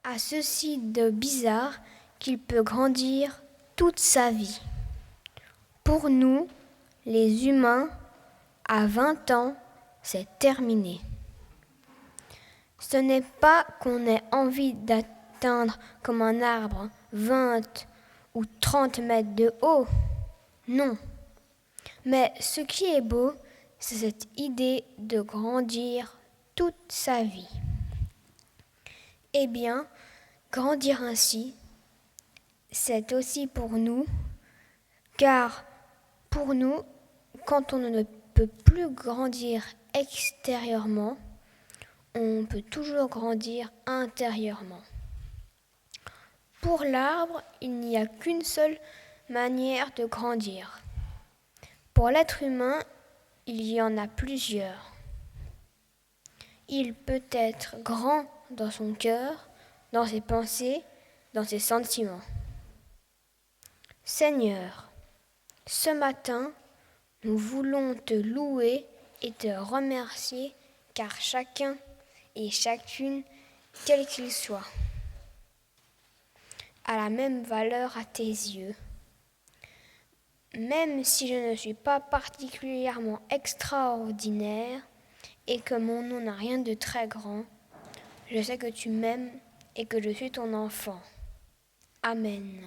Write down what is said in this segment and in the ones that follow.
a ceci de bizarre qu'il peut grandir toute sa vie. Pour nous, les humains, à 20 ans, c'est terminé. Ce n'est pas qu'on ait envie d'atteindre comme un arbre 20 ou 30 mètres de haut. Non. Mais ce qui est beau, c'est cette idée de grandir toute sa vie. Eh bien, grandir ainsi, c'est aussi pour nous, car pour nous, quand on ne peut plus grandir extérieurement, on peut toujours grandir intérieurement. Pour l'arbre, il n'y a qu'une seule manière de grandir. Pour l'être humain, il y en a plusieurs. Il peut être grand dans son cœur, dans ses pensées, dans ses sentiments. Seigneur, ce matin, nous voulons te louer et te remercier car chacun et chacune, quel qu'il soit, a la même valeur à tes yeux. Même si je ne suis pas particulièrement extraordinaire et que mon nom n'a rien de très grand, je sais que tu m'aimes et que je suis ton enfant. Amen.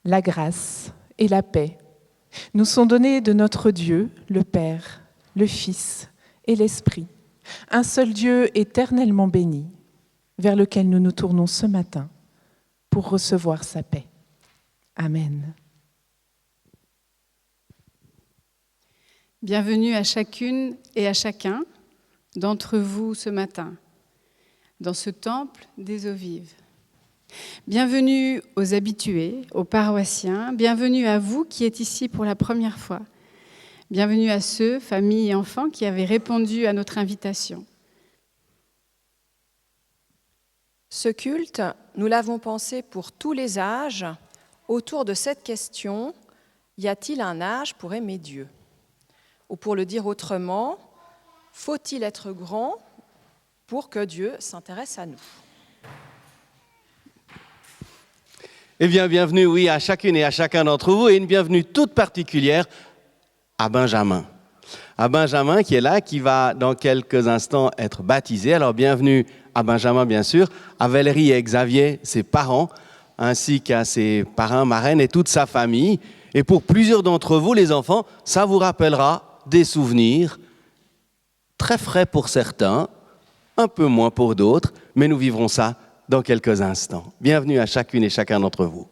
la grâce et la paix nous sont donnés de notre Dieu, le Père, le Fils et l'Esprit, un seul Dieu éternellement béni, vers lequel nous nous tournons ce matin pour recevoir sa paix. Amen. Bienvenue à chacune et à chacun d'entre vous ce matin, dans ce temple des eaux vives. Bienvenue aux habitués, aux paroissiens, bienvenue à vous qui êtes ici pour la première fois. Bienvenue à ceux, familles et enfants, qui avaient répondu à notre invitation. Ce culte, nous l'avons pensé pour tous les âges, autour de cette question, y a-t-il un âge pour aimer Dieu ? Ou pour le dire autrement, faut-il être grand pour que Dieu s'intéresse à nous ? Eh bien, bienvenue, oui, à chacune et à chacun d'entre vous, et une bienvenue toute particulière à Benjamin. À Benjamin qui est là, qui va dans quelques instants être baptisé. Alors, bienvenue à Benjamin, bien sûr, à Valérie et Xavier, ses parents, ainsi qu'à ses parrains, marraines et toute sa famille. Et pour plusieurs d'entre vous, les enfants, ça vous rappellera des souvenirs très frais pour certains, un peu moins pour d'autres, mais nous vivrons ça dans quelques instants. Bienvenue à chacune et chacun d'entre vous.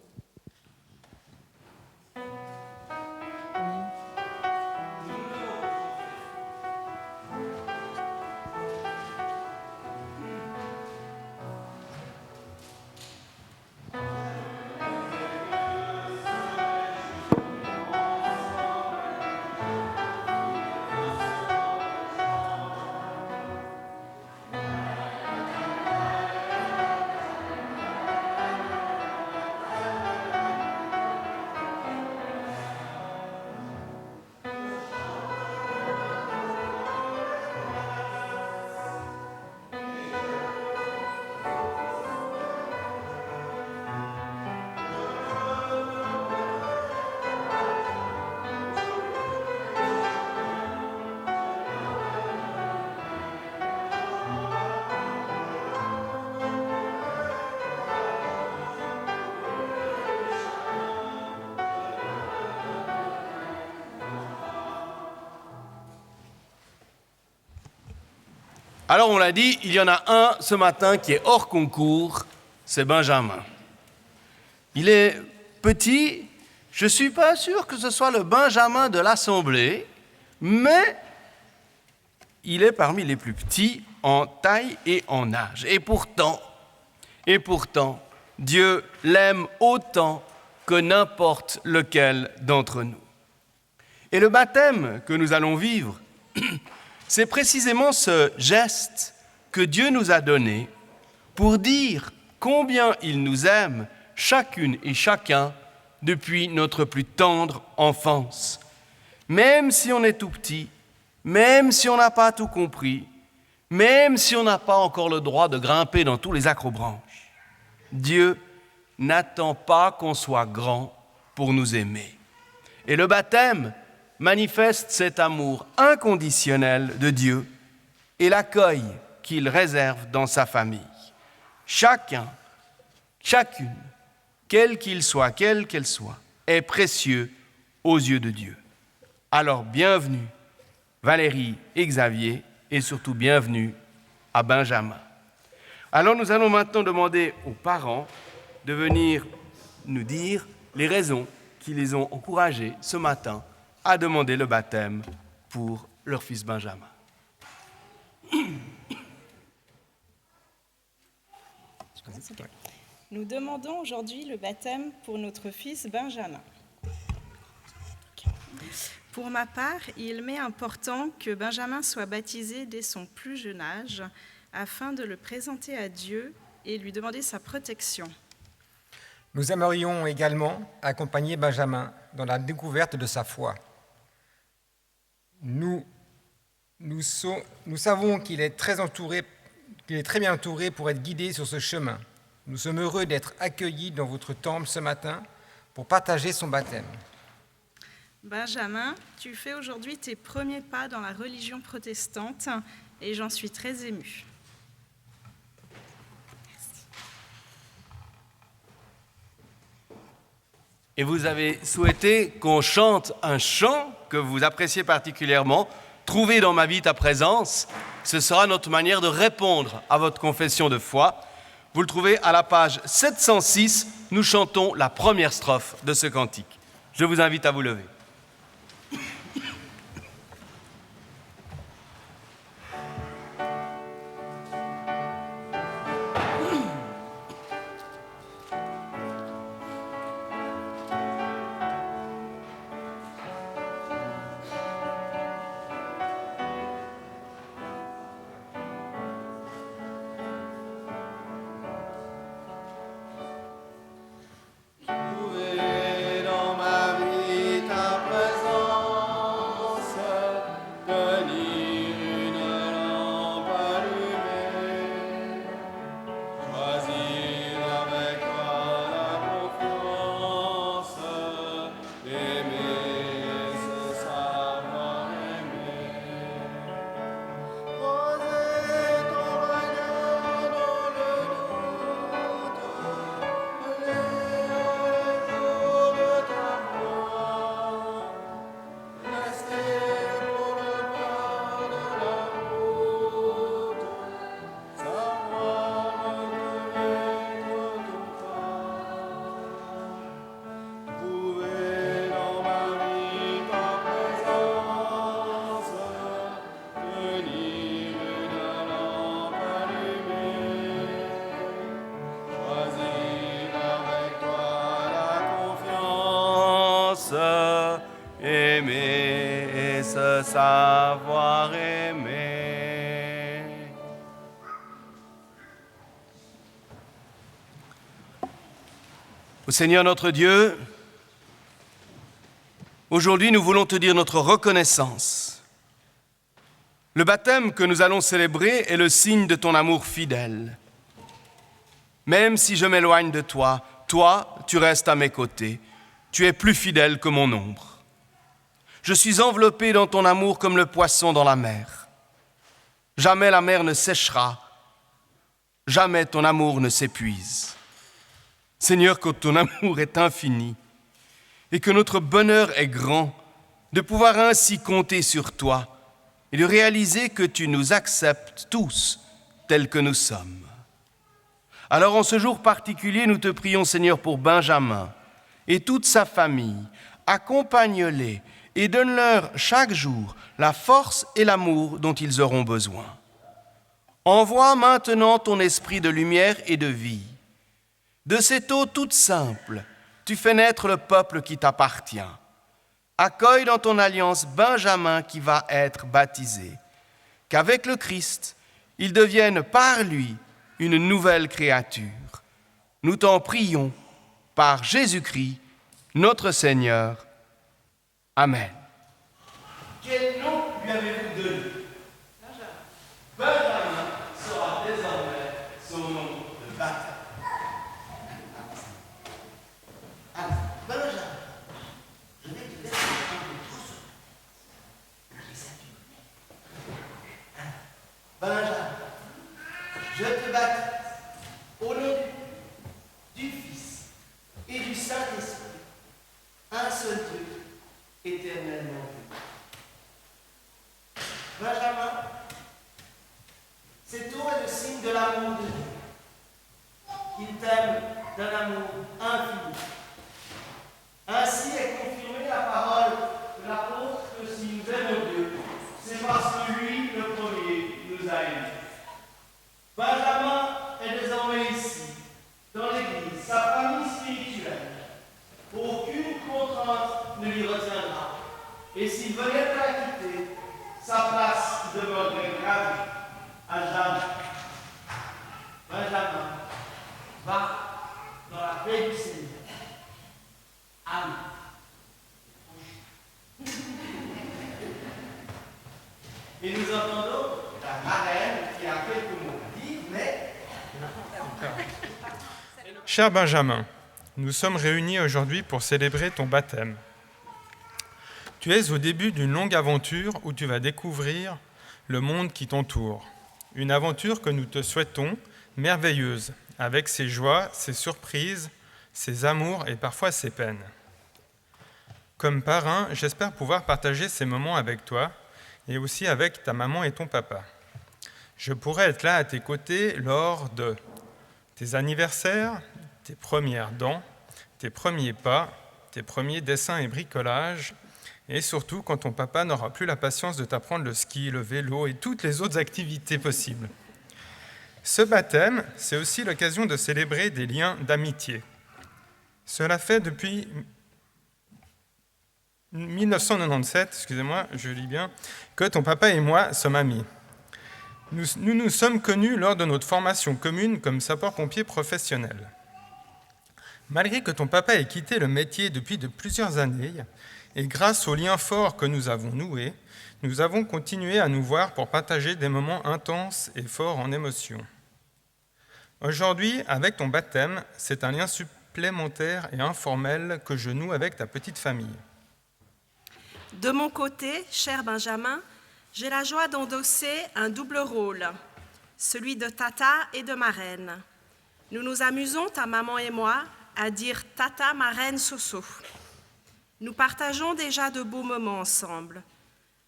Alors on l'a dit, il y en a un ce matin qui est hors concours, c'est Benjamin. Il est petit, je ne suis pas sûr que ce soit le Benjamin de l'Assemblée, mais il est parmi les plus petits en taille et en âge. Et pourtant, Dieu l'aime autant que n'importe lequel d'entre nous. Et le baptême que nous allons vivre, c'est précisément ce geste que Dieu nous a donné pour dire combien il nous aime, chacune et chacun, depuis notre plus tendre enfance. Même si on est tout petit, même si on n'a pas tout compris, même si on n'a pas encore le droit de grimper dans tous les acrobranches, Dieu n'attend pas qu'on soit grand pour nous aimer. Et le baptême manifeste cet amour inconditionnel de Dieu et l'accueil qu'il réserve dans sa famille. Chacun, chacune, quel qu'il soit, quelle qu'elle soit, est précieux aux yeux de Dieu. Alors bienvenue Valérie et Xavier et surtout bienvenue à Benjamin. Alors nous allons maintenant demander aux parents de venir nous dire les raisons qui les ont encouragés ce matin à demander le baptême pour leur fils Benjamin. Nous demandons aujourd'hui le baptême pour notre fils Benjamin. Pour ma part, il m'est important que Benjamin soit baptisé dès son plus jeune âge afin de le présenter à Dieu et lui demander sa protection. Nous aimerions également accompagner Benjamin dans la découverte de sa foi. Nous savons qu'il est très bien entouré pour être guidé sur ce chemin. Nous sommes heureux d'être accueillis dans votre temple ce matin pour partager son baptême. Benjamin, tu fais aujourd'hui tes premiers pas dans la religion protestante et j'en suis très émue. et vous avez souhaité qu'on chante un chant que vous appréciez particulièrement, Trouver dans ma vie ta présence. Ce sera notre manière de répondre à votre confession de foi. Vous le trouvez à la page 706. Nous chantons la première strophe de ce cantique. Je vous invite à vous lever. Aimer et se savoir aimer. Au Seigneur notre Dieu, aujourd'hui nous voulons te dire notre reconnaissance. Le baptême que nous allons célébrer est le signe de ton amour fidèle. Même si je m'éloigne de toi, toi, tu restes à mes côtés. Tu es plus fidèle que mon ombre. Je suis enveloppé dans ton amour comme le poisson dans la mer. Jamais la mer ne séchera, jamais ton amour ne s'épuise. Seigneur, que ton amour est infini et que notre bonheur est grand de pouvoir ainsi compter sur toi et de réaliser que tu nous acceptes tous tels que nous sommes. Alors en ce jour particulier, nous te prions, Seigneur, pour Benjamin et toute sa famille. Accompagne-les et donne-leur chaque jour la force et l'amour dont ils auront besoin. Envoie maintenant ton esprit de lumière et de vie. De cette eau toute simple, tu fais naître le peuple qui t'appartient. Accueille dans ton alliance Benjamin qui va être baptisé. Qu'avec le Christ, il devienne par lui une nouvelle créature. Nous t'en prions par Jésus-Christ, notre Seigneur. Amen. Quel nom lui avez-vous donné? Benjamin sera désormais son nom de baptême. Benjamin, je vais te laisser un peu trop seul. Benjamin, je te baptise au nom du Fils et du Saint-Esprit, un seul Dieu, éternellement vu. Benjamin, cette eau est le signe de l'amour de Dieu. Il t'aime d'un amour infini. Ainsi est confirmée la parole de l'apôtre que si nous aimons Dieu, c'est parce que lui, le premier, nous a aimés. Benjamin est désormais ici, dans l'Église, sa famille spirituelle. Aucune contrainte ne lui retiendra. Et s'il venait à la quitter, sa place demeurerait gravée à jamais. Benjamin, va dans la paix du Seigneur. Amen. Et nous entendons la marraine qui a quelques mots à dire, mais... Cher Benjamin, nous sommes réunis aujourd'hui pour célébrer ton baptême. Tu es au début d'une longue aventure où tu vas découvrir le monde qui t'entoure. Une aventure que nous te souhaitons merveilleuse, avec ses joies, ses surprises, ses amours et parfois ses peines. Comme parrain, j'espère pouvoir partager ces moments avec toi et aussi avec ta maman et ton papa. Je pourrais être là à tes côtés lors de tes anniversaires, tes premières dents, tes premiers pas, tes premiers dessins et bricolages, et surtout quand ton papa n'aura plus la patience de t'apprendre le ski, le vélo et toutes les autres activités possibles. Ce baptême, c'est aussi l'occasion de célébrer des liens d'amitié. Cela fait depuis 1997, que ton papa et moi sommes amis. Nous nous sommes connus lors de notre formation commune comme sapeurs-pompiers professionnels. Malgré que ton papa ait quitté le métier depuis de plusieurs années, et grâce aux liens forts que nous avons noués, nous avons continué à nous voir pour partager des moments intenses et forts en émotion. Aujourd'hui, avec ton baptême, c'est un lien supplémentaire et informel que je noue avec ta petite famille. De mon côté, cher Benjamin, j'ai la joie d'endosser un double rôle, celui de tata et de marraine. Nous nous amusons, ta maman et moi, à dire tata, marraine, Soso. Nous partageons déjà de beaux moments ensemble.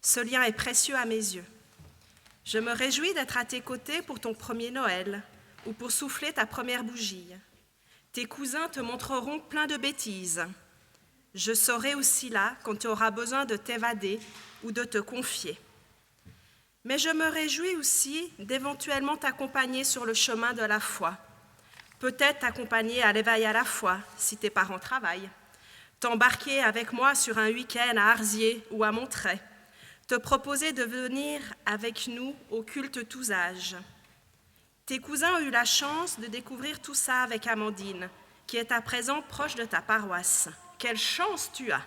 Ce lien est précieux à mes yeux. Je me réjouis d'être à tes côtés pour ton premier Noël ou pour souffler ta première bougie. Tes cousins te montreront plein de bêtises. Je serai aussi là quand tu auras besoin de t'évader ou de te confier. Mais je me réjouis aussi d'éventuellement t'accompagner sur le chemin de la foi. Peut-être t'accompagner à l'éveil à la foi, si tes parents travaillent. T'embarquer avec moi sur un week-end à Arzier ou à Montreuil. Te proposer de venir avec nous au culte tous âges. Tes cousins ont eu la chance de découvrir tout ça avec Amandine, qui est à présent proche de ta paroisse. Quelle chance tu as!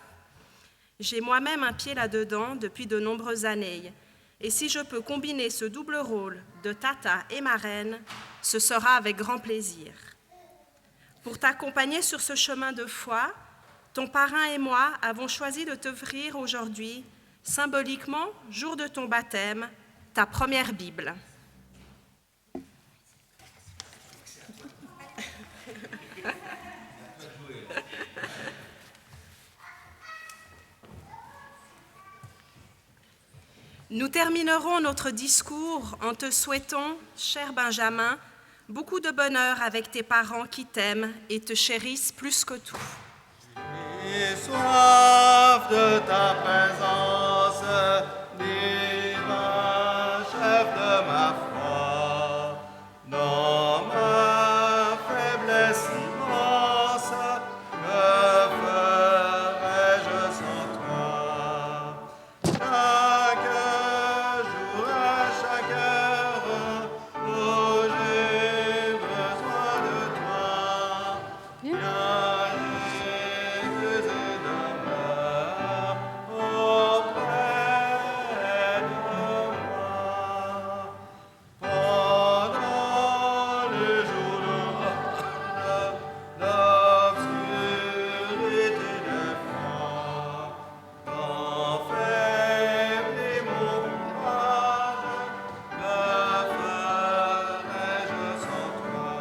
J'ai moi-même un pied là-dedans depuis de nombreuses années. Et si je peux combiner ce double rôle de tata et marraine, ce sera avec grand plaisir. Pour t'accompagner sur ce chemin de foi, ton parrain et moi avons choisi de t'offrir aujourd'hui, symboliquement, jour de ton baptême, ta première Bible. Nous terminerons notre discours en te souhaitant, cher Benjamin, beaucoup de bonheur avec tes parents qui t'aiment et te chérissent plus que tout. J'ai soif de ta présence, divin chef de ma foi, dans ma faiblesse immense, que ferais-je sans toi? Chaque jour, à chaque heure, oh, j'ai besoin de toi. Viens, Jésus, et demeure auprès de moi. Pendant les jours d'obscurité des froids, quand faiblit mon courage, que ferais-je sans toi?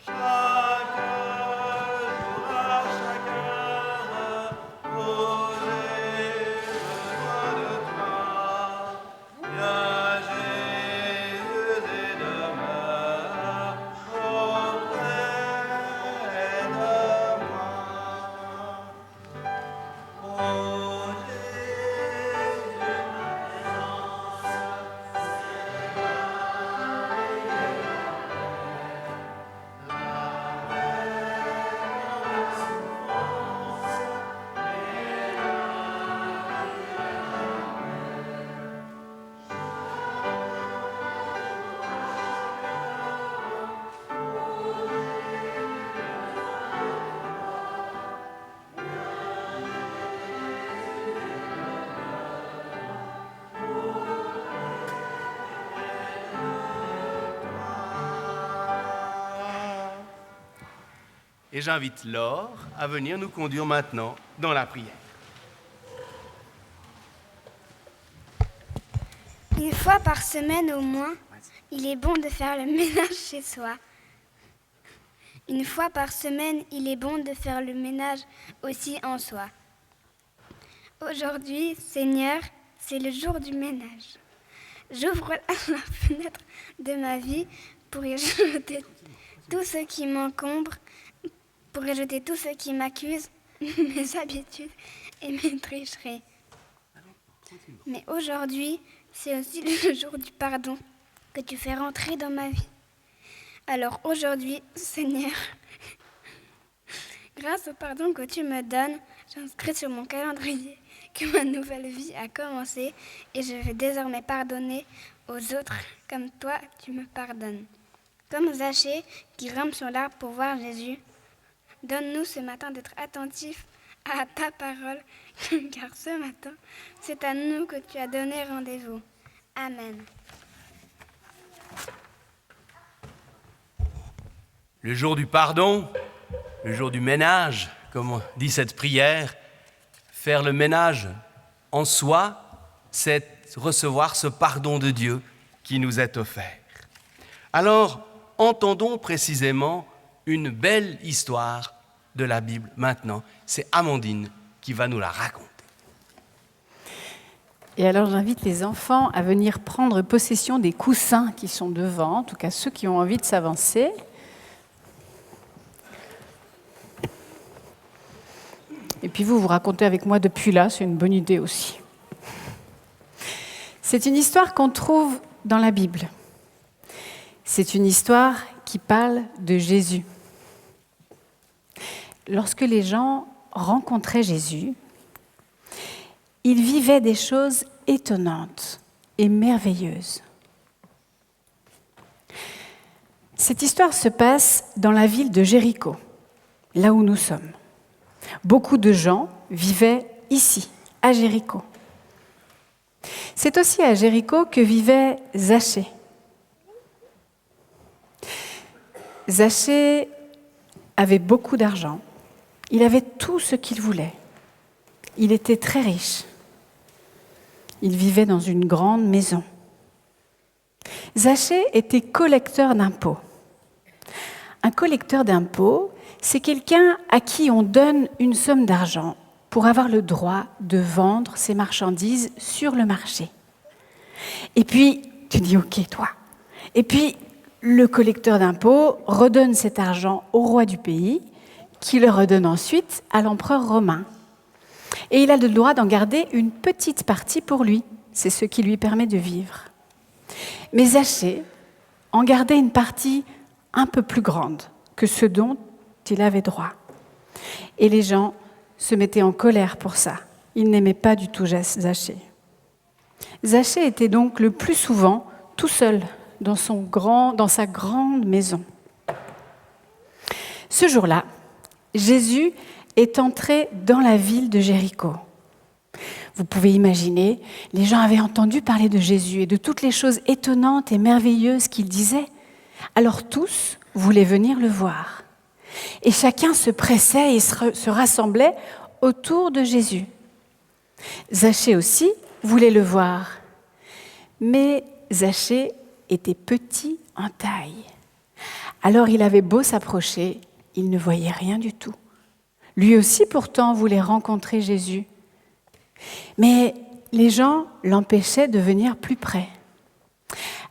Chaque jour, à chaque heure, oh, j'ai besoin de toi. Viens, Jésus, et demeure auprès de moi. Oh, Jésus, Et j'invite Laure à venir nous conduire maintenant dans la prière. Une fois par semaine au moins, il est bon de faire le ménage chez soi. Une fois par semaine, il est bon de faire le ménage aussi en soi. Aujourd'hui, Seigneur, c'est le jour du ménage. J'ouvre la fenêtre de ma vie pour y jeter tout ce qui m'encombre, pour y jeter tout ce qui m'accuse, mes habitudes et mes tricheries. Mais aujourd'hui, c'est aussi le jour du pardon que tu fais rentrer dans ma vie. Alors aujourd'hui, Seigneur, grâce au pardon que tu me donnes, j'inscris sur mon calendrier que ma nouvelle vie a commencé et je vais désormais pardonner aux autres comme toi tu me pardonnes. Comme Zachée qui grimpe sur l'arbre pour voir Jésus, donne-nous ce matin d'être attentifs à ta parole, car ce matin, c'est à nous que tu as donné rendez-vous. Amen. Le jour du pardon, le jour du ménage, comme dit cette prière, faire le ménage en soi, c'est recevoir ce pardon de Dieu qui nous est offert. Alors, entendons précisément une belle histoire de la Bible maintenant. C'est Amandine qui va nous la raconter. Et alors j'invite les enfants à venir prendre possession des coussins qui sont devant, en tout cas ceux qui ont envie de s'avancer. Et puis vous racontez avec moi depuis là, c'est une bonne idée aussi. C'est une histoire qu'on trouve dans la Bible. C'est une histoire qui parle de Jésus. Lorsque les gens rencontraient Jésus, ils vivaient des choses étonnantes et merveilleuses. Cette histoire se passe dans la ville de Jéricho, là où nous sommes. Beaucoup de gens vivaient ici, à Jéricho. C'est aussi à Jéricho que vivait Zachée. Zachée avait beaucoup d'argent. Il avait tout ce qu'il voulait. Il était très riche. Il vivait dans une grande maison. Zachée était collecteur d'impôts. Un collecteur d'impôts, c'est quelqu'un à qui on donne une somme d'argent pour avoir le droit de vendre ses marchandises sur le marché. Et puis, tu dis « ok, toi ». Et puis, le collecteur d'impôts redonne cet argent au roi du pays, qui le redonne ensuite à l'empereur romain. Et il a le droit d'en garder une petite partie pour lui. C'est ce qui lui permet de vivre. Mais Zachée en gardait une partie un peu plus grande que ce dont il avait droit. Et les gens se mettaient en colère pour ça. Ils n'aimaient pas du tout Zachée. Zachée était donc le plus souvent tout seul dans sa grande maison. Ce jour-là, Jésus est entré dans la ville de Jéricho. Vous pouvez imaginer, les gens avaient entendu parler de Jésus et de toutes les choses étonnantes et merveilleuses qu'il disait. Alors tous voulaient venir le voir. Et chacun se pressait et se rassemblait autour de Jésus. Zachée aussi voulait le voir. Mais Zachée était petit en taille. Alors il avait beau s'approcher, il ne voyait rien du tout. Lui aussi pourtant voulait rencontrer Jésus. Mais les gens l'empêchaient de venir plus près.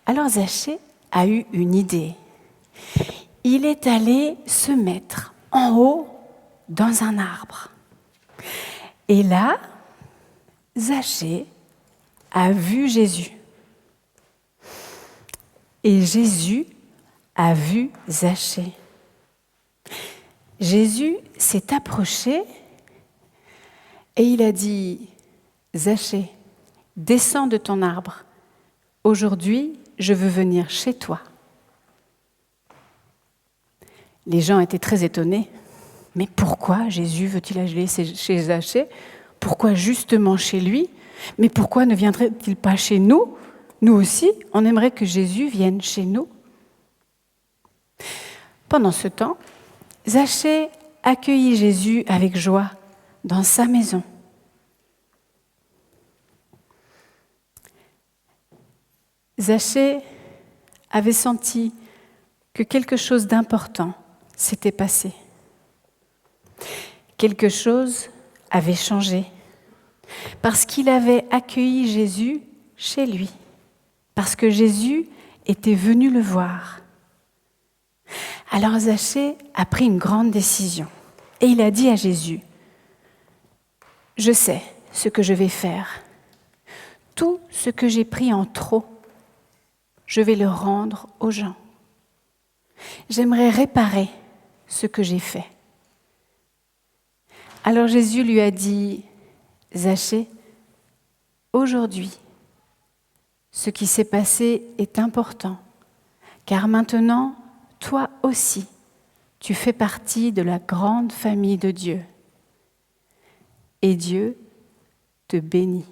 Alors Zachée a eu une idée. Il est allé se mettre en haut dans un arbre. Et là, Zachée a vu Jésus. Et Jésus a vu Zachée. Jésus s'est approché et il a dit « Zachée, descends de ton arbre. Aujourd'hui, je veux venir chez toi. » Les gens étaient très étonnés. Mais pourquoi Jésus veut-il aller chez Zachée? Pourquoi justement chez lui? Mais pourquoi ne viendrait-il pas chez nous? Nous aussi, on aimerait que Jésus vienne chez nous. Pendant ce temps, Zachée accueillit Jésus avec joie dans sa maison. Zachée avait senti que quelque chose d'important s'était passé. Quelque chose avait changé. parce qu'il avait accueilli Jésus chez lui, parce que Jésus était venu le voir. Alors Zachée a pris une grande décision et il a dit à Jésus, « Je sais ce que je vais faire. Tout ce que j'ai pris en trop, je vais le rendre aux gens. J'aimerais réparer ce que j'ai fait. » Alors Jésus lui a dit, « Zachée, aujourd'hui, ce qui s'est passé est important, car maintenant, toi aussi, tu fais partie de la grande famille de Dieu. Et Dieu te bénit. »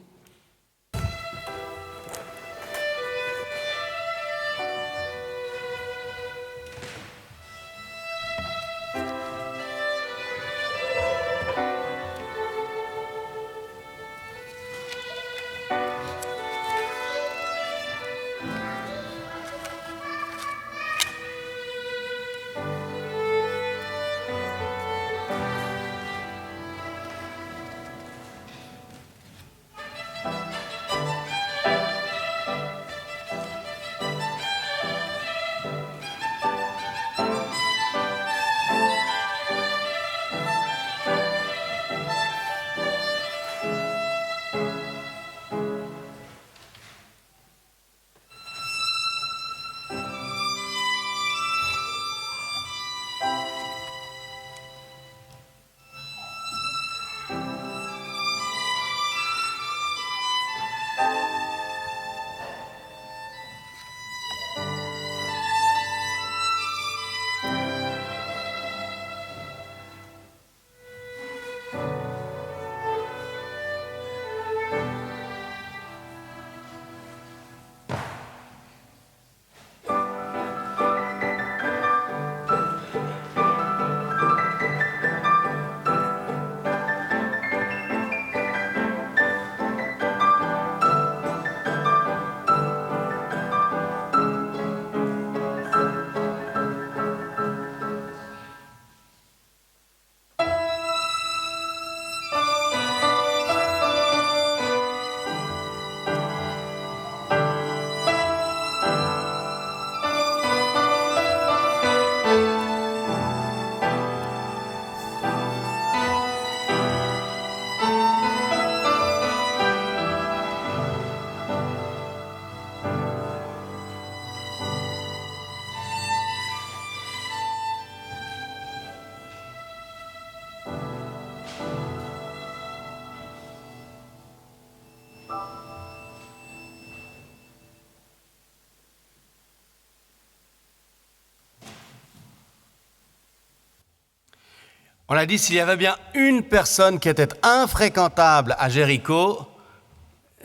On l'a dit, s'il y avait bien une personne qui était infréquentable à Jéricho,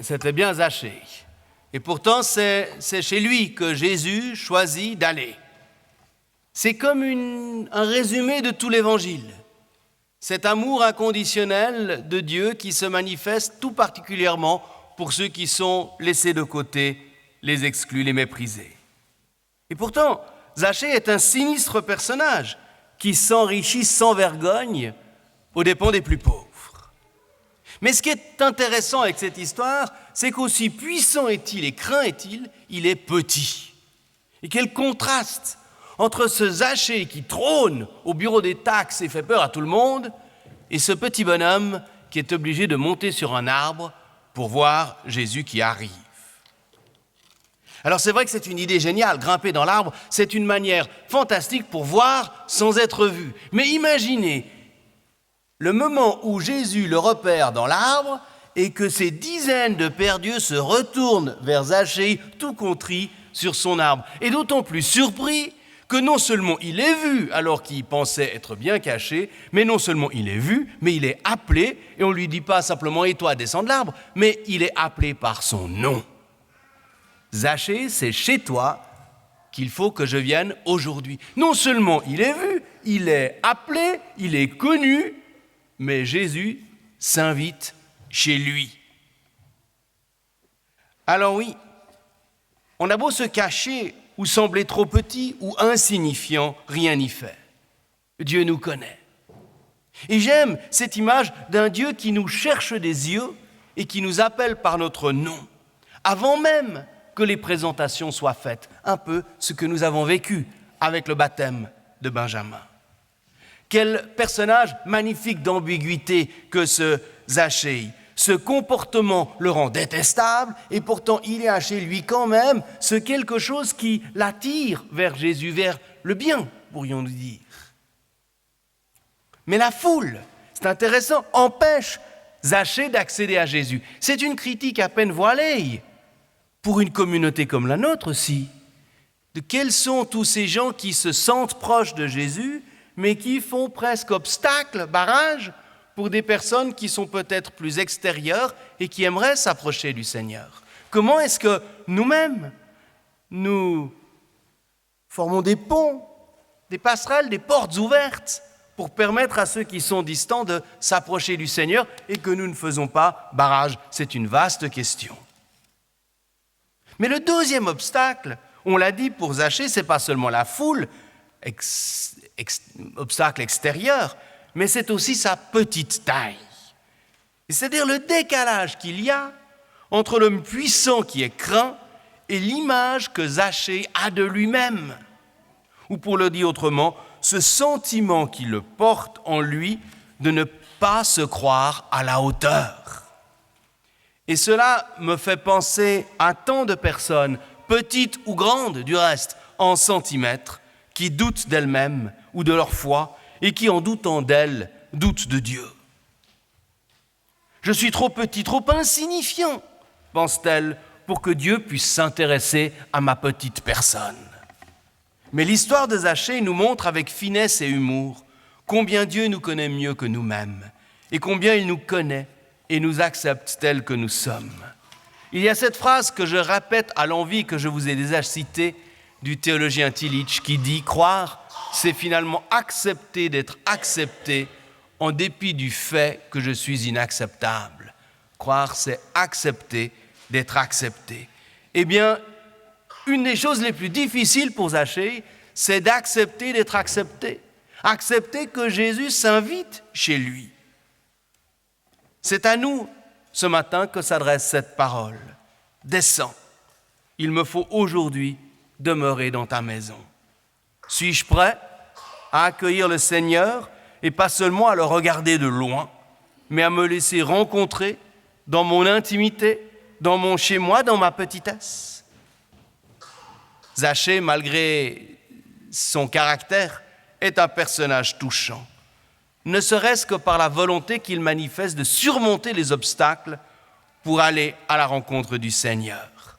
c'était bien Zachée. Et pourtant, c'est chez lui que Jésus choisit d'aller. C'est comme un résumé de tout l'Évangile. Cet amour inconditionnel de Dieu qui se manifeste tout particulièrement pour ceux qui sont laissés de côté, les exclus, les méprisés. Et pourtant, Zachée est un sinistre personnage qui s'enrichit sans vergogne aux dépens des plus pauvres. Mais ce qui est intéressant avec cette histoire, c'est qu'aussi puissant est-il et craint est-il, il est petit. Et quel contraste entre ce Zachée qui trône au bureau des taxes et fait peur à tout le monde, et ce petit bonhomme qui est obligé de monter sur un arbre pour voir Jésus qui arrive. Alors c'est vrai que c'est une idée géniale, grimper dans l'arbre, c'est une manière fantastique pour voir sans être vu. Mais imaginez le moment où Jésus le repère dans l'arbre et que ces dizaines de perdus se retournent vers Zachée tout contrit sur son arbre. Et d'autant plus surpris que non seulement il est vu alors qu'il pensait être bien caché, mais non seulement il est vu, mais il est appelé, et on ne lui dit pas simplement « et toi, descends de l'arbre », mais il est appelé par son nom. Zachée, c'est chez toi qu'il faut que je vienne aujourd'hui. Non seulement il est vu, il est appelé, il est connu, mais Jésus s'invite chez lui. Alors oui, on a beau se cacher ou sembler trop petit ou insignifiant, rien n'y fait. Dieu nous connaît. Et j'aime cette image d'un Dieu qui nous cherche des yeux et qui nous appelle par notre nom, avant même que les présentations soient faites. Un peu ce que nous avons vécu avec le baptême de Benjamin. Quel personnage magnifique d'ambiguïté que ce Zachée. Ce comportement le rend détestable et pourtant il y a chez lui quand même ce quelque chose qui l'attire vers Jésus, vers le bien, pourrions-nous dire. Mais la foule, c'est intéressant, empêche Zachée d'accéder à Jésus. C'est une critique à peine voilée pour une communauté comme la nôtre aussi. De quels sont tous ces gens qui se sentent proches de Jésus, mais qui font presque obstacle, barrage, pour des personnes qui sont peut-être plus extérieures et qui aimeraient s'approcher du Seigneur. Comment est-ce que nous-mêmes, nous formons des ponts, des passerelles, des portes ouvertes pour permettre à ceux qui sont distants de s'approcher du Seigneur et que nous ne faisons pas barrage? C'est une vaste question. Mais le deuxième obstacle, on l'a dit pour Zachée, ce n'est pas seulement la foule, obstacle extérieur, mais c'est aussi sa petite taille. C'est-à-dire le décalage qu'il y a entre l'homme puissant qui est craint et l'image que Zachée a de lui-même. Ou pour le dire autrement, ce sentiment qui le porte en lui de ne pas se croire à la hauteur. Et cela me fait penser à tant de personnes, petites ou grandes du reste, en centimètres, qui doutent d'elles-mêmes ou de leur foi, et qui, en doutant d'elle, doutent de Dieu. Je suis trop petit, trop insignifiant, pense-t-elle, pour que Dieu puisse s'intéresser à ma petite personne. Mais l'histoire de Zachée nous montre avec finesse et humour combien Dieu nous connaît mieux que nous-mêmes et combien il nous connaît et nous accepte tels que nous sommes. Il y a cette phrase que je répète à l'envi, que je vous ai déjà citée, du théologien Tillich, qui dit « Croire, c'est finalement accepter d'être accepté en dépit du fait que je suis inacceptable. » Croire, c'est accepter d'être accepté. Eh bien, une des choses les plus difficiles pour Zachée, c'est d'accepter d'être accepté. Accepter que Jésus s'invite chez lui. C'est à nous, ce matin, que s'adresse cette parole. « Descends, il me faut aujourd'hui demeurer dans ta maison. » Suis-je prêt à accueillir le Seigneur et pas seulement à le regarder de loin, mais à me laisser rencontrer dans mon intimité, dans mon chez-moi, dans ma petitesse? Zachée, malgré son caractère, est un personnage touchant, ne serait-ce que par la volonté qu'il manifeste de surmonter les obstacles pour aller à la rencontre du Seigneur.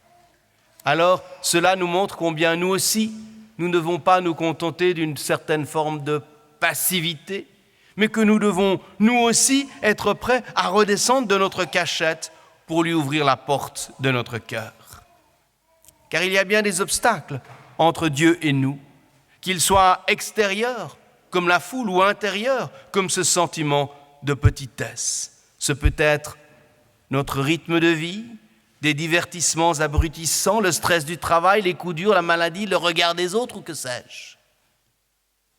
Alors, cela nous montre combien nous aussi, nous ne devons pas nous contenter d'une certaine forme de passivité, mais que nous devons, nous aussi, être prêts à redescendre de notre cachette pour lui ouvrir la porte de notre cœur. Car il y a bien des obstacles entre Dieu et nous, qu'ils soient extérieurs, comme la foule, ou intérieurs, comme ce sentiment de petitesse. Ce peut être notre rythme de vie, des divertissements abrutissants, le stress du travail, les coups durs, la maladie, le regard des autres, ou que sais-je.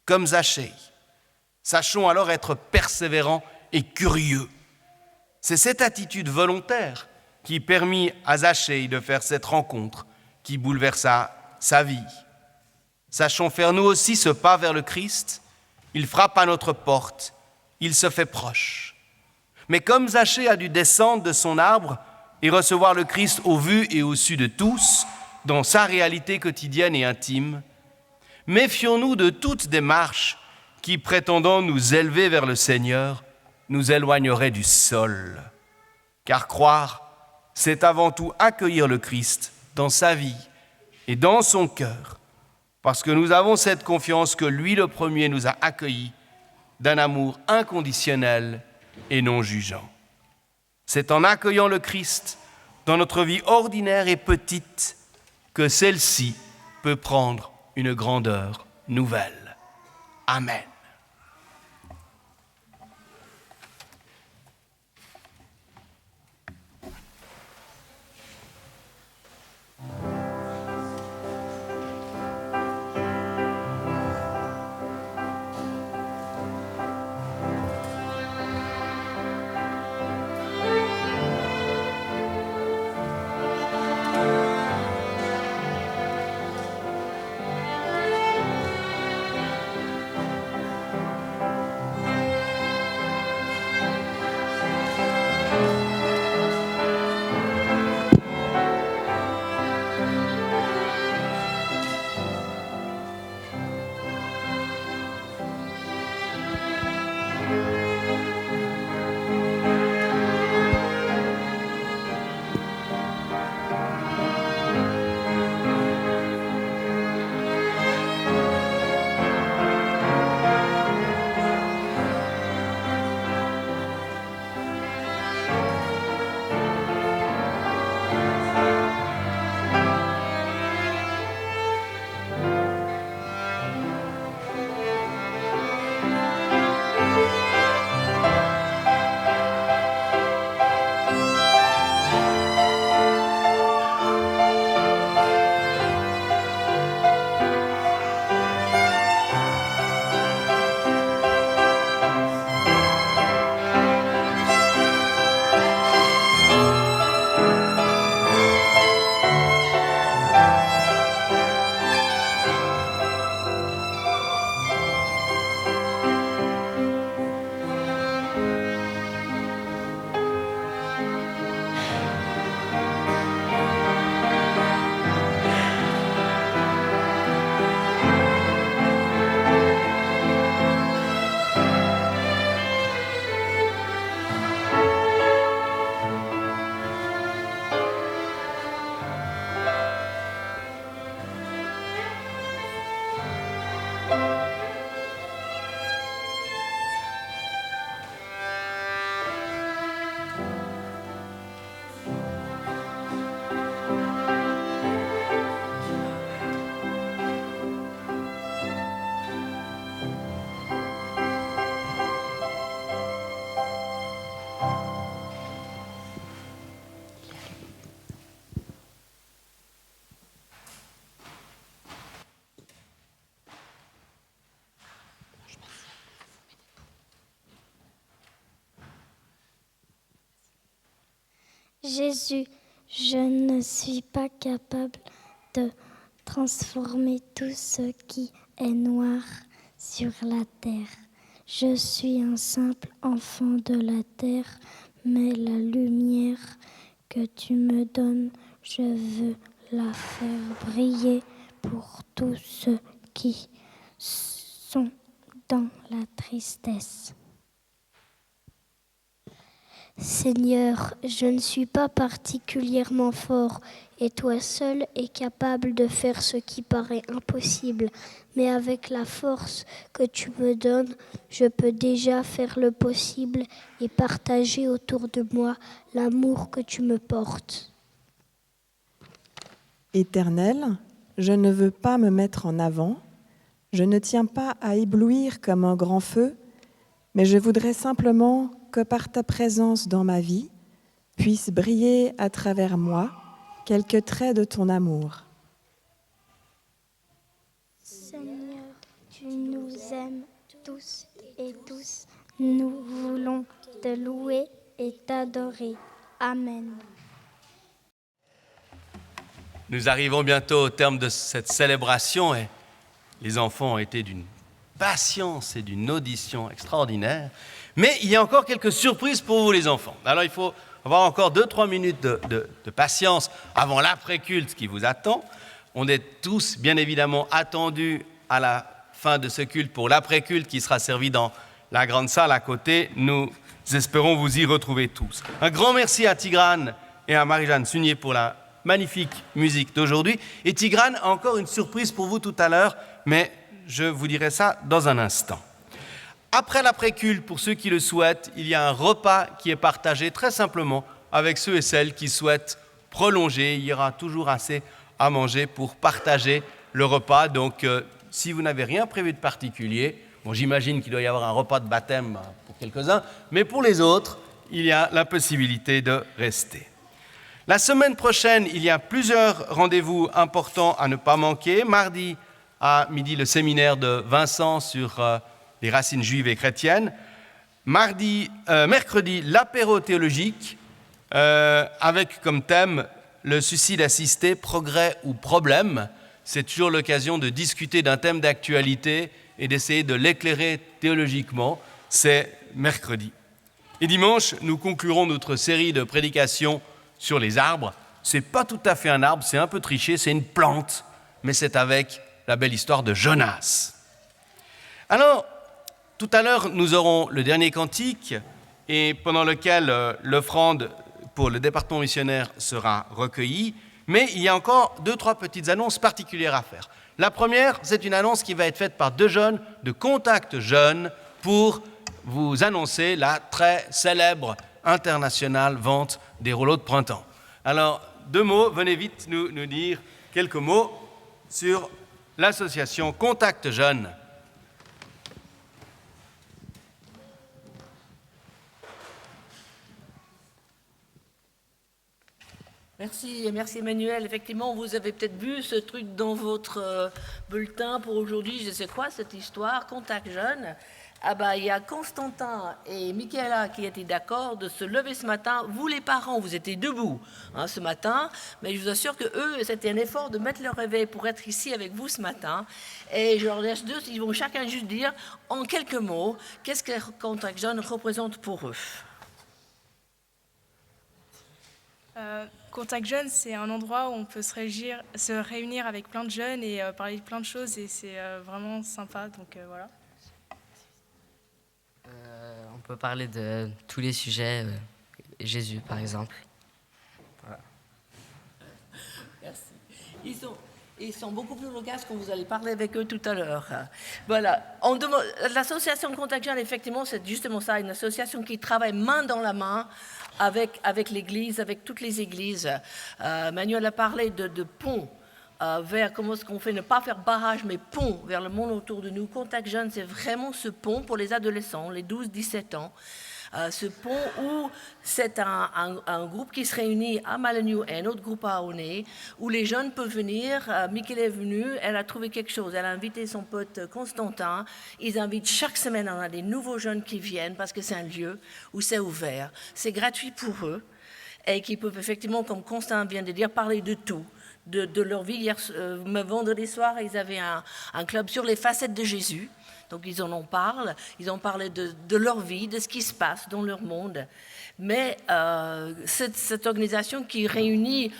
Comme Zachée, sachons alors être persévérants et curieux. C'est cette attitude volontaire qui permit à Zachée de faire cette rencontre qui bouleversa sa vie. Sachons faire nous aussi ce pas vers le Christ. Il frappe à notre porte, il se fait proche. Mais comme Zachée a dû descendre de son arbre et recevoir le Christ au vu et au su de tous, dans sa réalité quotidienne et intime, méfions-nous de toute démarche qui, prétendant nous élever vers le Seigneur, nous éloignerait du sol. Car croire, c'est avant tout accueillir le Christ dans sa vie et dans son cœur, parce que nous avons cette confiance que lui, le premier, nous a accueillis d'un amour inconditionnel et non jugeant. C'est en accueillant le Christ dans notre vie ordinaire et petite que celle-ci peut prendre une grandeur nouvelle. Amen. Jésus, je ne suis pas capable de transformer tout ce qui est noir sur la terre. Je suis un simple enfant de la terre, mais la lumière que tu me donnes, je veux la faire briller pour tous ceux qui sont dans la tristesse. Seigneur, je ne suis pas particulièrement fort et toi seul es capable de faire ce qui paraît impossible. Mais avec la force que tu me donnes, je peux déjà faire le possible et partager autour de moi l'amour que tu me portes. Éternel, je ne veux pas me mettre en avant, je ne tiens pas à éblouir comme un grand feu, mais je voudrais simplement que par ta présence dans ma vie, puisse briller à travers moi quelques traits de ton amour. Seigneur, tu nous aimes tous et tous. Nous voulons te louer et t'adorer. Amen. Nous arrivons bientôt au terme de cette célébration et les enfants ont été d'une patience et d'une audition extraordinaire. Mais il y a encore quelques surprises pour vous les enfants. Alors il faut avoir encore 2-3 minutes de patience avant l'après-culte qui vous attend. On est tous bien évidemment attendus à la fin de ce culte pour l'après-culte qui sera servi dans la grande salle à côté. Nous espérons vous y retrouver tous. Un grand merci à Tigrane et à Marie-Jeanne Sunier pour la magnifique musique d'aujourd'hui. Et Tigrane a encore une surprise pour vous tout à l'heure, mais je vous dirai ça dans un instant. Après l'après-culte, pour ceux qui le souhaitent, il y a un repas qui est partagé très simplement avec ceux et celles qui souhaitent prolonger. Il y aura toujours assez à manger pour partager le repas. Donc, si vous n'avez rien prévu de particulier, bon, j'imagine qu'il doit y avoir un repas de baptême pour quelques-uns, mais pour les autres, il y a la possibilité de rester. La semaine prochaine, il y a plusieurs rendez-vous importants à ne pas manquer. Mardi à midi, le séminaire de Vincent sur les racines juives et chrétiennes. Mercredi, l'apéro théologique, avec comme thème le suicide assisté, progrès ou problème. C'est toujours l'occasion de discuter d'un thème d'actualité et d'essayer de l'éclairer théologiquement. C'est mercredi. Et dimanche, nous conclurons notre série de prédications sur les arbres. C'est pas tout à fait un arbre, c'est un peu triché, c'est une plante, mais c'est avec la belle histoire de Jonas. Alors, tout à l'heure, nous aurons le dernier cantique, et pendant lequel l'offrande pour le département missionnaire sera recueillie, mais il y a encore 2-3 petites annonces particulières à faire. La première, c'est une annonce qui va être faite par 2 jeunes de Contact Jeunes pour vous annoncer la très célèbre internationale vente des rouleaux de printemps. Alors, 2 mots, venez vite nous dire quelques mots sur l'association Contact Jeunes. Merci Emmanuel. Effectivement, vous avez peut-être vu ce truc dans votre bulletin pour aujourd'hui. Je sais quoi, cette histoire, Contact Jeunes. Ah bah, il y a Constantin et Michaela qui étaient d'accord de se lever ce matin. Vous les parents, vous étiez debout ce matin, mais je vous assure que eux, c'était un effort de mettre leur réveil pour être ici avec vous ce matin. Et je leur laisse ils vont chacun juste dire en quelques mots qu'est-ce que Contact Jeunes représente pour eux. Contact Jeunes, c'est un endroit où on peut se réunir avec plein de jeunes et parler de plein de choses et c'est vraiment sympa, donc voilà. On peut parler de tous les sujets, Jésus par exemple. Voilà. Merci. Ils sont beaucoup plus loquaces quand vous allez parler avec eux tout à l'heure. Voilà. L'association Contact Jeunes, effectivement, c'est justement ça, une association qui travaille main dans la main avec l'Église, avec toutes les églises. Manuel a parlé de pont vers comment est-ce qu'on fait, ne pas faire barrage, mais pont vers le monde autour de nous. Contact Jeunes, c'est vraiment ce pont pour les adolescents, les 12-17 ans. Ce pont où c'est un groupe qui se réunit à Malagnou et un autre groupe à Aulnay, où les jeunes peuvent venir. Michael est venue, elle a trouvé quelque chose. Elle a invité son pote Constantin. Ils invitent chaque semaine, on a des nouveaux jeunes qui viennent parce que c'est un lieu où c'est ouvert. C'est gratuit pour eux. et qui peuvent effectivement, comme Constant vient de dire, parler de tout, de leur vie. Hier, vendredi soir, ils avaient un club sur les facettes de Jésus. Donc ils en parlent, ils ont parlé de leur vie, de ce qui se passe dans leur monde. Mais cette organisation qui réunit,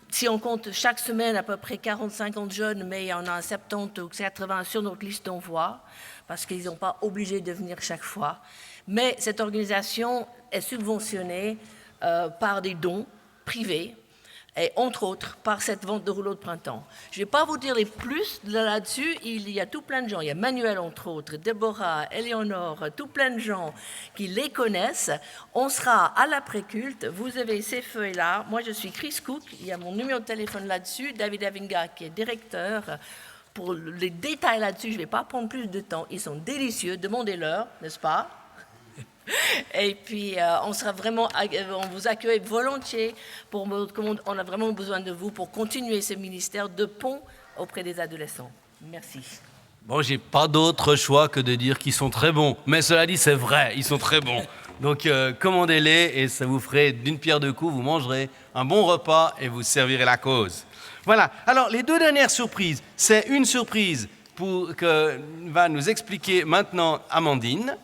si on compte chaque semaine à peu près 40-50 jeunes, mais il y en a 70 ou 80 sur notre liste d'envoi, parce qu'ils ne sont pas obligés de venir chaque fois. Mais cette organisation est subventionnée par des dons privés, et entre autres par cette vente de rouleaux de printemps. Je ne vais pas vous dire les plus là-dessus, il y a tout plein de gens, il y a Manuel entre autres, Déborah, Éléonore, tout plein de gens qui les connaissent. On sera à l'après-culte, vous avez ces feuilles-là, moi je suis Chris Cook, il y a mon numéro de téléphone là-dessus, David Avinga qui est directeur. Pour les détails là-dessus, je ne vais pas prendre plus de temps, ils sont délicieux, demandez-leur, n'est-ce pas ? Et puis, on vous accueille volontiers. On a vraiment besoin de vous pour continuer ce ministère de pont auprès des adolescents. Merci. Bon, j'ai pas d'autre choix que de dire qu'ils sont très bons. Mais cela dit, c'est vrai, ils sont très bons. Donc, commandez-les et ça vous ferait d'une pierre deux coups. Vous mangerez un bon repas et vous servirez la cause. Voilà. Alors, les deux dernières surprises, c'est une surprise que va nous expliquer maintenant Amandine.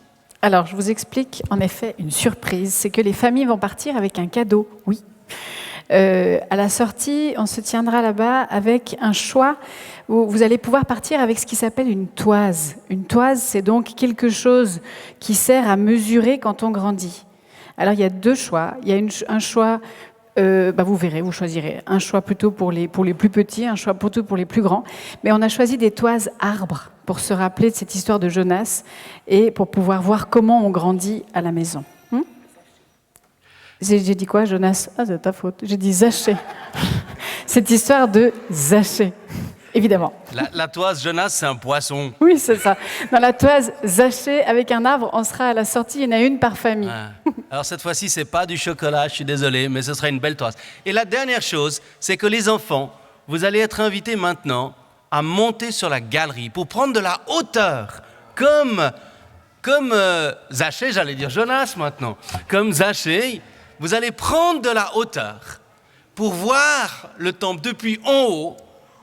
Alors, je vous explique en effet une surprise, c'est que les familles vont partir avec un cadeau, oui. À la sortie, on se tiendra là-bas avec un choix où vous allez pouvoir partir avec ce qui s'appelle une toise. Une toise, c'est donc quelque chose qui sert à mesurer quand on grandit. Alors, il y a deux choix. Il y a un choix, vous verrez, vous choisirez. Un choix plutôt pour les plus petits, un choix plutôt pour les plus grands. Mais on a choisi des toises arbres pour se rappeler de cette histoire de Jonas et pour pouvoir voir comment on grandit à la maison. J'ai dit quoi, Jonas ? Ah, c'est ta faute. J'ai dit Zachée. Cette histoire de Zachée, évidemment. La toise Jonas, c'est un poisson. Oui, c'est ça. Dans la toise Zachée, avec un arbre, on sera à la sortie, il y en a une par famille. Ah. Alors cette fois-ci, c'est pas du chocolat, je suis désolé, mais ce sera une belle toise. Et la dernière chose, c'est que les enfants, vous allez être invités maintenant à monter sur la galerie pour prendre de la hauteur, comme Zachée, j'allais dire Jonas maintenant, comme Zachée, vous allez prendre de la hauteur pour voir le temple depuis en haut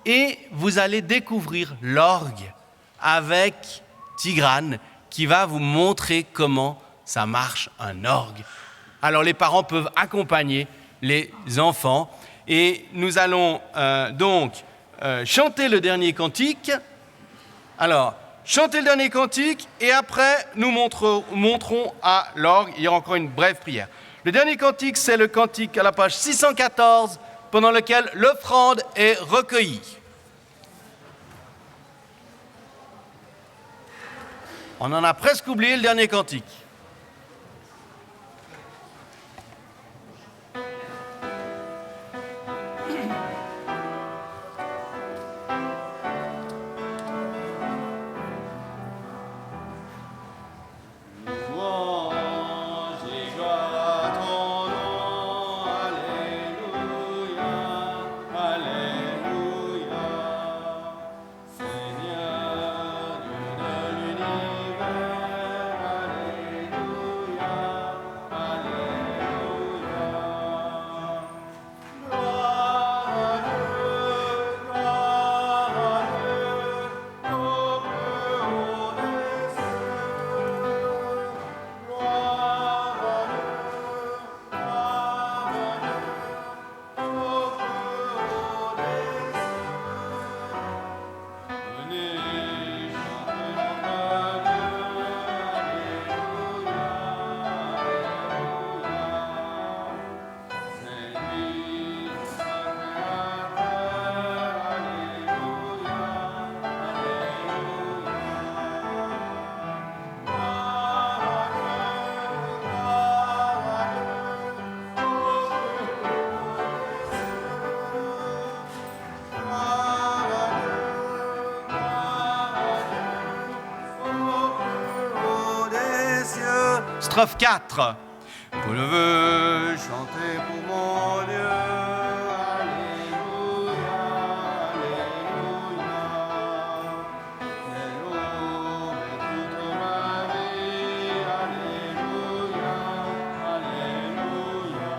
et vous allez découvrir l'orgue avec Tigrane qui va vous montrer comment ça marche un orgue. Alors les parents peuvent accompagner les enfants et nous allons chanter le dernier cantique. Alors, chantez le dernier cantique et après, nous montrons à l'orgue. Il y aura encore une brève prière. Le dernier cantique, c'est le cantique à la page 614, pendant lequel l'offrande est recueillie. On en a presque oublié le dernier cantique. Strophe 4. Pour le vœu, chantez pour mon Dieu. Alléluia, Alléluia. C'est l'aube et toute ma vie. Alléluia, Alléluia.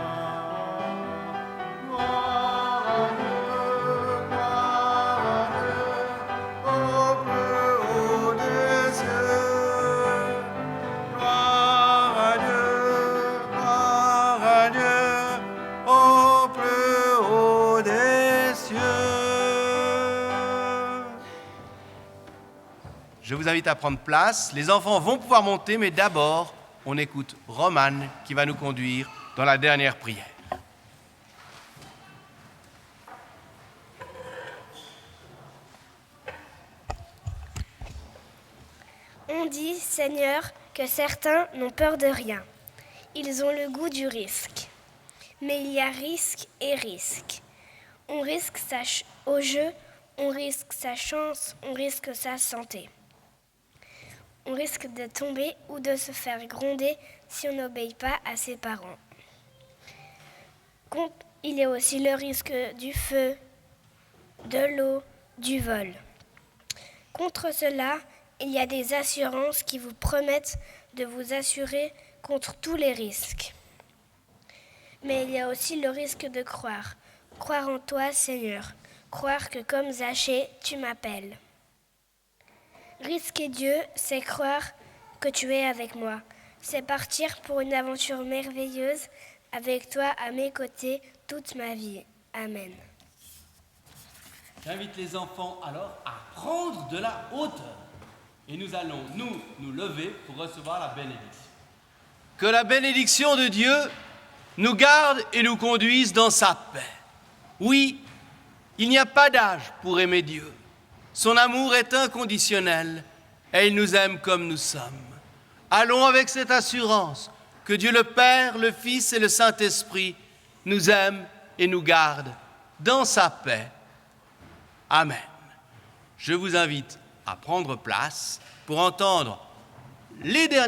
vous invite à prendre place. Les enfants vont pouvoir monter, mais d'abord, on écoute Romane qui va nous conduire dans la dernière prière. On dit, Seigneur, que certains n'ont peur de rien. Ils ont le goût du risque. Mais il y a risque et risque. On risque au jeu, on risque sa chance, on risque sa santé. On risque de tomber ou de se faire gronder si on n'obéit pas à ses parents. Il y a aussi le risque du feu, de l'eau, du vol. Contre cela, il y a des assurances qui vous promettent de vous assurer contre tous les risques. Mais il y a aussi le risque de croire. Croire en toi, Seigneur. Croire que comme Zachée, tu m'appelles. Risquer Dieu, c'est croire que tu es avec moi. C'est partir pour une aventure merveilleuse avec toi à mes côtés toute ma vie. Amen. J'invite les enfants alors à prendre de la hauteur. Et nous allons nous lever pour recevoir la bénédiction. Que la bénédiction de Dieu nous garde et nous conduise dans sa paix. Oui, il n'y a pas d'âge pour aimer Dieu. Son amour est inconditionnel et il nous aime comme nous sommes. Allons avec cette assurance que Dieu le Père, le Fils et le Saint-Esprit nous aiment et nous gardent dans sa paix. Amen. Je vous invite à prendre place pour entendre les derniers